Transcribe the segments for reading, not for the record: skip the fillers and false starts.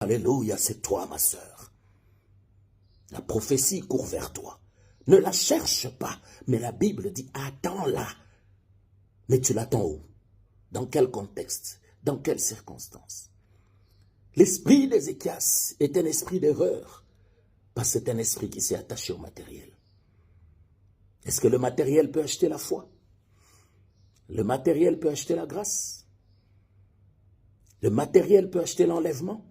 Alléluia, c'est toi, ma sœur. La prophétie court vers toi. Ne la cherche pas, mais la Bible dit, attends-la. Mais tu l'attends où? Dans quel contexte? Dans quelles circonstances? L'esprit d'Ézéchias est un esprit d'erreur, parce que c'est un esprit qui s'est attaché au matériel. Est-ce que le matériel peut acheter la foi? Le matériel peut acheter la grâce? Le matériel peut acheter l'enlèvement?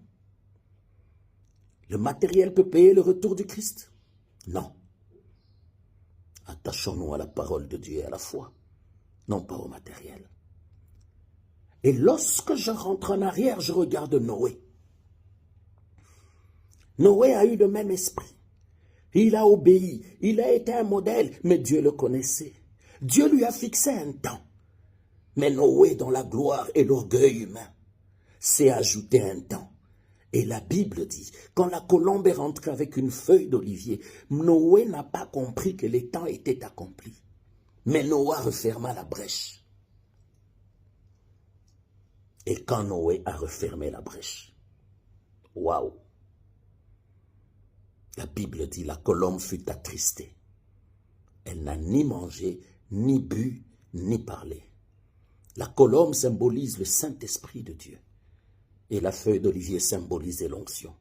Le matériel peut payer le retour du Christ? Non. Attachons-nous à la parole de Dieu et à la foi, non pas au matériel. Et lorsque je rentre en arrière, je regarde Noé. Noé a eu le même esprit. Il a obéi, il a été un modèle, mais Dieu le connaissait. Dieu lui a fixé un temps. Mais Noé, dans la gloire et l'orgueil humain, s'est ajouté un temps. Et la Bible dit, quand la colombe est rentrée avec une feuille d'olivier, Noé n'a pas compris que les temps étaient accomplis. Mais Noé referma la brèche. Et quand Noé a refermé la brèche, waouh! La Bible dit, la colombe fut attristée. Elle n'a ni mangé, ni bu, ni parlé. La colombe symbolise le Saint-Esprit de Dieu. Et la feuille d'olivier symbolisait l'onction.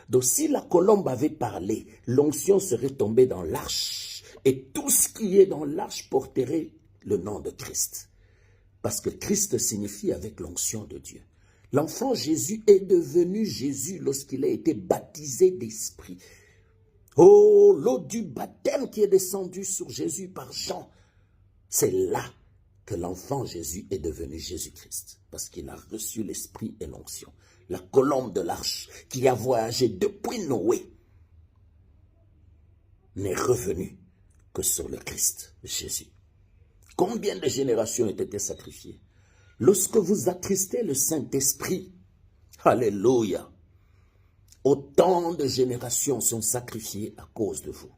Donc si la colombe avait parlé, l'onction serait tombée dans l'arche. Et tout ce qui est dans l'arche porterait le nom de Christ. Parce que Christ signifie avec l'onction de Dieu. L'enfant Jésus est devenu Jésus lorsqu'il a été baptisé d'esprit. Oh, l'eau du baptême qui est descendue sur Jésus par Jean, c'est là que l'enfant Jésus est devenu Jésus-Christ, parce qu'il a reçu l'esprit et l'onction. La colombe de l'arche qui a voyagé depuis Noé n'est revenue que sur le Christ, Jésus. Combien de générations ont été sacrifiées? Lorsque vous attristez le Saint-Esprit, alléluia, autant de générations sont sacrifiées à cause de vous.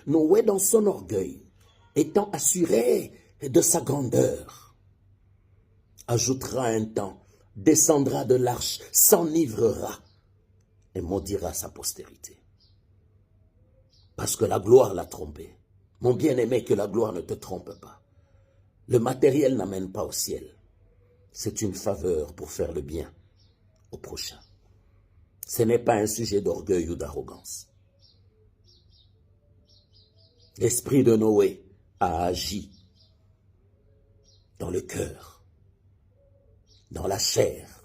Noé, dans son orgueil, étant assuré de sa grandeur, ajoutera un temps, descendra de l'arche, s'enivrera et maudira sa postérité. Parce que la gloire l'a trompé. Mon bien-aimé, que la gloire ne te trompe pas. Le matériel n'amène pas au ciel. C'est une faveur pour faire le bien au prochain. Ce n'est pas un sujet d'orgueil ou d'arrogance. L'esprit de Noé a agi dans le cœur, dans la chair,